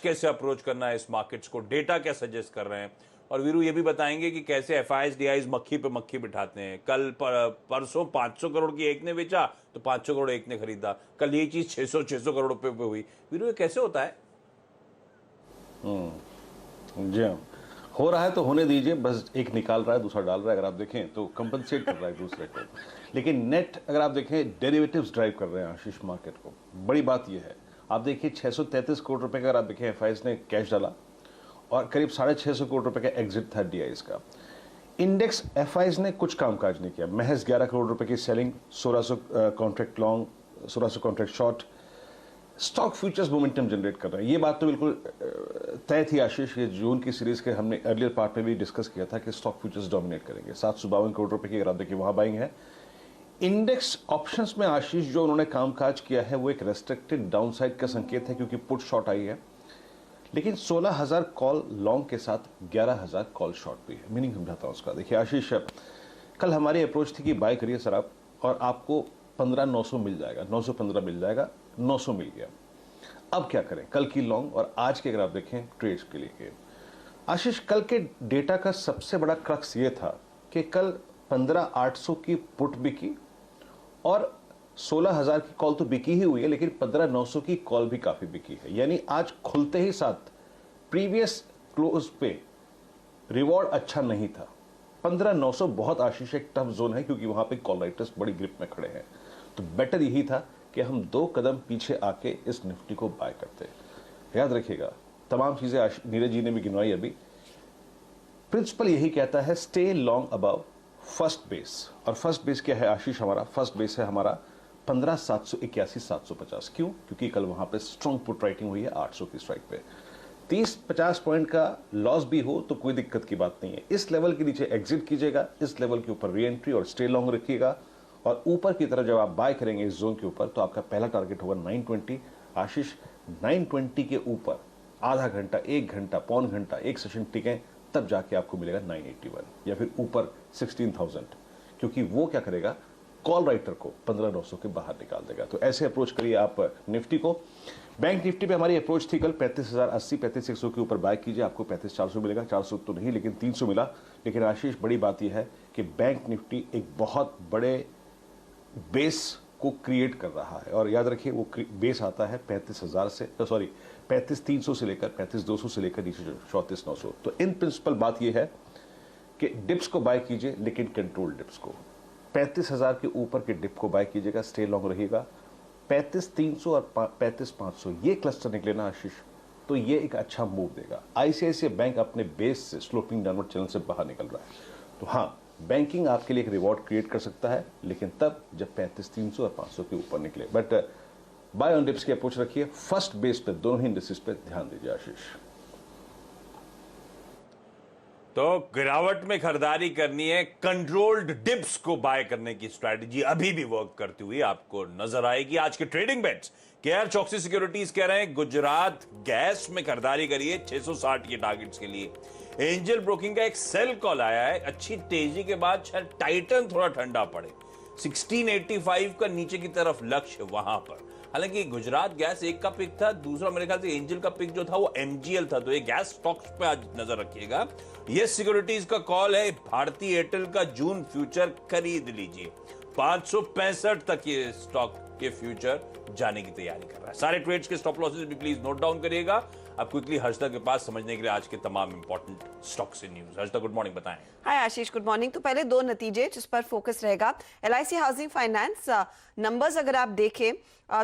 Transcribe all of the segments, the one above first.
कैसे अप्रोच करना है इस मार्केट्स को, डेटा क्या सजेस्ट कर रहे हैं, और वीरू ये भी बताएंगे कि कैसे एफआईआईज डीआईज मक्खी पे मक्खी बिठाते हैं। कल परसों 500 करोड़ की एक ने बेचा तो 500 करोड़ एक ने खरीदा, कल ये चीज 600 करोड़ रुपए पे हुई। वीरू ये कैसे होता है? जी हाँ, हो रहा है तो होने दीजिए, बस एक निकाल रहा है दूसरा डाल रहा है। अगर आप देखें तो कंपनसेट कर रहा है दूसरे को, लेकिन नेट अगर आप देखें डेरिवेटिव्स ड्राइव कर रहे हैं आशीष मार्केट को। बड़ी बात यह है, आप देखिए 633 करोड़ रुपए का अगर आप देखें एफआईआईज ने कैश डाला और करीब 650 करोड़ रुपए का एग्जिट था डीआईज का। इंडेक्स एफआईआईज ने कुछ कामकाज नहीं किया, महज 11 करोड़ रुपए की selling, 1600 contract long, 1600 contract short. Stock futures momentum generate कर रहे हैं, ये बात तो बिल्कुल तय थी आशीष। ये जून की सीरीज के हमने अर्लियर पार्ट में भी डिस्कस किया था कि स्टॉक फ्यूचर्स डोमिनेट करेंगे। 752 करोड़ रुपए की अगर आप देखिए वहां बाइंग है। इंडेक्स ऑप्शंस में आशीष जो उन्होंने कामकाज किया है वो एक रेस्ट्रिक्टेड डाउनसाइड का संकेत है, क्योंकि पुट शॉर्ट आई है, लेकिन 16,000 कॉल लॉन्ग के साथ 11,000 कॉल शॉर्ट भी है। मीनिंग समझाता हूं उसका। देखिए आशीष, कल हमारी अप्रोच थी कि बाय करिए सर आप, और आपको 15,900 मिल जाएगा, 915 मिल जाएगा, 900 मिल गया। अब क्या करें? कल की लॉन्ग और आज के अगर आप देखें ट्रेड्स के लिए आशीष, कल के डेटा का सबसे बड़ा क्रक्स ये था कि कल 15,800 की पुट बिकी और 16,000 की कॉल तो बिकी ही हुई है, लेकिन 15,900 की कॉल भी काफी बिकी है। यानी आज खुलते ही साथ प्रीवियस क्लोज पे रिवॉर्ड अच्छा नहीं था। 15,900 बहुत आशीष एक टफ जोन है, क्योंकि वहां पे कॉल राइटर्स बड़ी ग्रिप में खड़े हैं। तो बेटर यही था कि हम 2 कदम पीछे आके इस निफ्टी को बाय करते। याद रखिएगा, तमाम चीजें नीरज जी ने भी गिनवाई अभी। प्रिंसिपल यही कहता है, stay long above first base. और फर्स्ट बेस क्या है आशीष? हमारा फर्स्ट बेस है हमारा 15,781 750। क्यों? क्योंकि कल वहां पे स्ट्रॉन्ग पुट राइटिंग हुई है 800 की स्ट्राइक पे। 30-50 पॉइंट का लॉस भी हो तो कोई दिक्कत की बात नहीं है। इस लेवल के नीचे एग्जिट कीजिएगा, इस लेवल के ऊपर री एंट्री और स्टे लॉन्ग रखिएगा, और ऊपर की तरफ जब आप बाय करेंगे इस जोन के ऊपर, तो आपका पहला टारगेट होगा 920। आशीष, 920 के ऊपर आधा घंटा, 1 घंटा, पौन घंटा, एक सेशन टिके, तब जाके आपको मिलेगा 981 या फिर ऊपर 16,000, क्योंकि वो क्या करेगा? कॉल राइटर को 15,900 के बाहर निकाल देगा। तो ऐसे अप्रोच करिए आप निफ्टी को। बैंक निफ्टी पे हमारी अप्रोच थी कल 35,080, 35,100 के ऊपर बाय कीजिए, आपको 35,400 मिलेगा। 400 तो नहीं, लेकिन 300 मिला। लेकिन आशीष, बड़ी बात यह है कि बैंक निफ्टी एक बहुत बड़े बेस को क्रिएट कर रहा है, और याद रखिए वो बेस आता है 35,000 से, सॉरी 35,300 से लेकर 35,200 से लेकर नीचे 34,900। तो इन प्रिंसिपल बात यह है कि डिप्स को बाय कीजिए, लेकिन कंट्रोल डिप्स को। 35,000 के ऊपर के डिप को बाय कीजिएगा, स्टे लॉन्ग रहिएगा। 35,300 और 35,500 ये क्लस्टर निकले ना आशीष, तो ये एक अच्छा मूव देगा। आईसीआईसीआई बैंक अपने बेस से स्लोपिंग डाउनवर्ड चैनल से बाहर निकल रहा है। तो हाँ, बैंकिंग आपके लिए एक रिवॉर्ड क्रिएट कर सकता है, लेकिन तब जब 35,300 और 500 के ऊपर निकले। बट बाय ऑन डिप्स की अप्रोच रखिए, फर्स्ट बेस पे दोनों ही इंडेक्सेस पे ध्यान दीजिए आशीष। तो गिरावट में खरीदारी करनी है, कंट्रोल्ड डिप्स को बाय करने की स्ट्रैटेजी अभी भी वर्क करती हुई आपको नजर आएगी। आज के ट्रेडिंग बेट्स, केआर चौकसी सिक्योरिटीज कह रहे हैं गुजरात गैस में खरीदारी करिए 660 के टारगेट्स के लिए। एंजल ब्रोकिंग का एक सेल कॉल आया है, अच्छी तेजी के बाद शायद टाइटन थोड़ा ठंडा पड़े, 1685 का नीचे की तरफ लक्ष्य वहां पर। हालांकि गुजरात गैस एक का पिक था, दूसरा मेरे ख्याल से एंजल का पिक जो था वो एमजीएल था। तो ये गैस स्टॉक्स पे आज नजर रखिएगा। ये सिक्योरिटीज का कॉल है, भारती एयरटेल का जून फ्यूचर खरीद लीजिए। 565 तक ये स्टॉक के फ्यूचर जाने की तैयारी कर रहा है। सारे ट्रेड्स के स्टॉप लॉसेस भी प्लीज नोट डाउन करिएगा। अब क्विकली हर्षदा के पास समझने के लिए आज के तमाम इंपॉर्टेंट स्टॉक्स से न्यूज। हर्षदा, गुड मॉर्निंग, बताएं। हाय आशीष, गुड मॉर्निंग। तो पहले 2 नतीजे जिस पर फोकस रहेगा, एलआईसी हाउसिंग फाइनेंस नंबर्स अगर आप देखें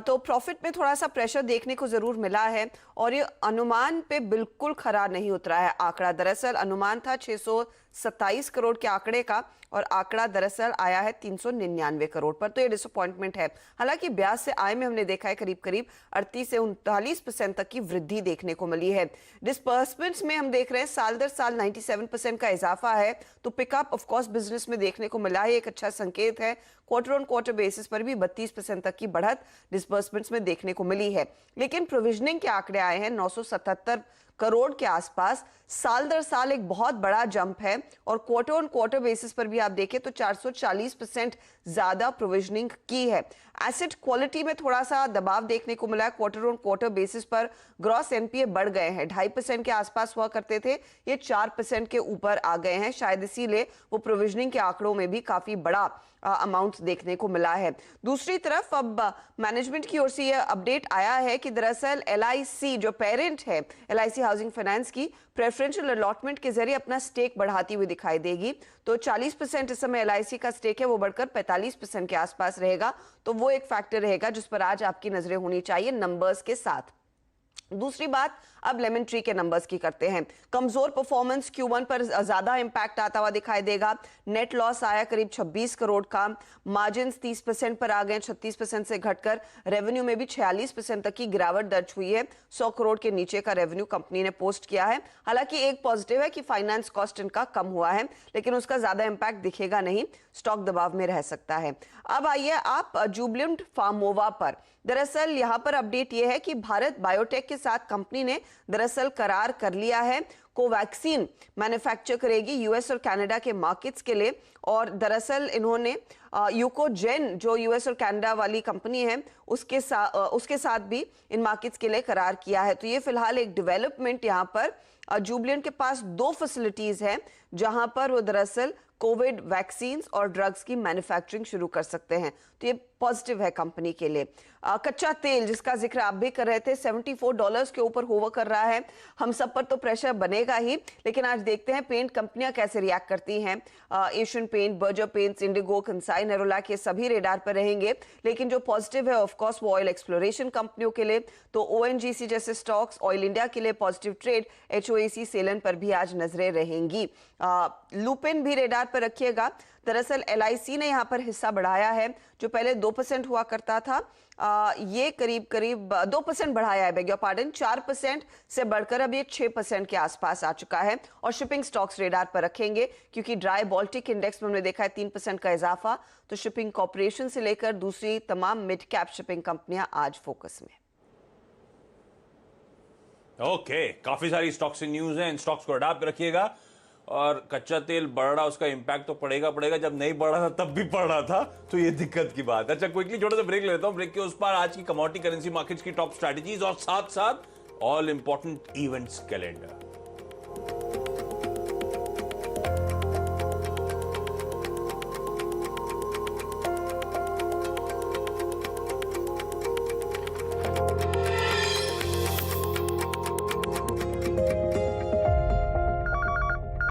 तो प्रॉफिट में थोड़ा सा प्रेशर देखने को जरूर मिला है, और ये अनुमान पे बिल्कुल खरा नहीं उतरा है आंकड़ा। दरअसल अनुमान था 627 करोड़ के आंकड़े का, और आंकड़ा दरअसल आया है 399 करोड़ पर। तो ये डिसअपॉइंटमेंट है। हालांकि ब्याज से आय में हमने देखा है करीब करीब 38 से 39% तक की वृद्धि देखने को मिली है। डिस्बर्समेंट्स में हम देख रहे हैं साल दर साल 97% का इजाफा है, तो पिकअप ऑफ कोर्स बिजनेस में देखने को मिला है, एक अच्छा संकेत है। क्वार्टर ऑन क्वार्टर बेसिस पर भी 32% तक की बढ़त डिस्बर्समेंट्स में देखने को मिली है। लेकिन प्रोविजनिंग के आंकड़े आए हैं 977 करोड़ के आसपास। साल दर साल एक बहुत बड़ा जंप है और क्वार्टर ऑन क्वार्टर बेसिस पर भी आप देखें तो 440% ज्यादा प्रोविजनिंग की है। एसेट क्वालिटी में थोड़ा सा दबाव देखने को मिला है। क्वार्टर ऑन क्वार्टर बेसिस पर ग्रॉस एनपीए बढ़ गए हैं, 2.5% के आसपास हुआ करते थे, ये 4% के ऊपर आ गए हैं। शायद इसीलिए वो प्रोविजनिंग के आंकड़ों में भी काफी बड़ा अमाउंट देखने को मिला है। दूसरी तरफ अब मैनेजमेंट की ओर से यह अपडेट आया है कि दरअसल एलआईसी जो पेरेंट है एलआईसी हाउसिंग फाइनेंस की, प्रेफरेंशियल अलॉटमेंट के जरिए अपना स्टेक बढ़ाती हुई दिखाई देगी। तो 40% इस समय एलआईसी का स्टेक है, वो बढ़कर 45% के आसपास रहेगा। तो वो एक फैक्टर रहेगा जिस पर आज आपकी नजरें होनी चाहिए नंबर्स के साथ। दूसरी बात अब लेमन ट्री के नंबर्स की करते हैं। कमजोर परफॉर्मेंस Q1 पर ज्यादा इंपैक्ट आता हुआ दिखाई देगा। नेट लॉस आया करीब 26 करोड़ का, मार्जिन्स 30% पर आ गए, 36% से घटकर। रेवेन्यू में भी 46% तक की गिरावट दर्ज हुई है। 100 करोड़ के नीचे का रेवेन्यू कंपनी ने पोस्ट किया है। हालांकि एक पॉजिटिव है कि फाइनेंस कॉस्ट इनका कम हुआ है, लेकिन उसका ज्यादा इंपैक्ट दिखेगा नहीं, स्टॉक दबाव में रह सकता है। अब आइए आप जुबिलेंट फार्मोवा पर। दरअसल यहां पर अपडेट यह है कि भारत बायोटेक के साथ कंपनी ने दरअसल करार कर लिया है। कोवैक्सीन मैन्युफैक्चर करेगी यूएस और कनाडा के मार्केट्स के लिए। और दरअसल इन्होंने यूकोजेन जो यूएस और कनाडा वाली कंपनी है उसके साथ भी इन मार्केट्स के लिए करार किया है। तो ये फिलहाल एक डेवलपमेंट यहां पर जुबिलेंट के पास 2 फैसिलिटीज हैं जहां पर वो दरअसल कोविड वैक्सीन्स और ड्रग्स की मैन्युफैक्चरिंग शुरू कर सकते हैं। तो ये पॉजिटिव है कंपनी के लिए। कच्चा तेल जिसका जिक्र आप भी कर रहे थे, $74 के ऊपर होवर कर रहा है। हम सब पर तो प्रेशर बनेगा ही, लेकिन आज देखते हैं पेंट कंपनियां कैसे रिएक्ट करती हैं। Asian paint, Berger paints, Indigo, Kansai Nerolac ये सभी रेडार पर रहेंगे। लेकिन जो पॉजिटिव है ऑफ कोर्स वो ऑयल एक्सप्लोरेशन कंपनियों के लिए। तो ओएनजीसी जैसे स्टॉक्स, ऑयल इंडिया के लिए पॉजिटिव ट्रेड, एचओएसी, सेलन पर भी आज नजरें रहेंगी। लुपिन भी रेडार पर रखिएगा। दरअसल एलआईसी ने यहां पर हिस्सा बढ़ाया है, जो पहले 2% हुआ करता था, ये करीब 2% बढ़ाया है, बेग योर पार्डन, 4% से बढ़कर अब ये 6% के आसपास आ चुका है। और शिपिंग स्टॉक्स रेडार पर रखेंगे क्योंकि ड्राई बाल्टिक इंडेक्स में हमने देखा है 3% का इजाफा। तो शिपिंग कॉर्पोरेशन से लेकर दूसरी तमाम मिड कैप शिपिंग कंपनियां आज फोकस में। ओके, काफी सारी स्टॉक्स की न्यूज है, इन स्टॉक्स को अडॉप्ट रखिएगा। और कच्चा तेल बढ़ रहा, उसका इंपैक्ट तो पड़ेगा। जब नहीं बढ़ रहा था तब भी पड़ रहा था, तो ये दिक्कत की बात है। अच्छा, क्विकली छोटा सा ब्रेक लेता हूं। ब्रेक के उस पार आज की कमोडिटी करेंसी मार्केट्स की टॉप स्ट्रैटेजीज और साथ साथ ऑल इंपॉर्टेंट इवेंट्स कैलेंडर।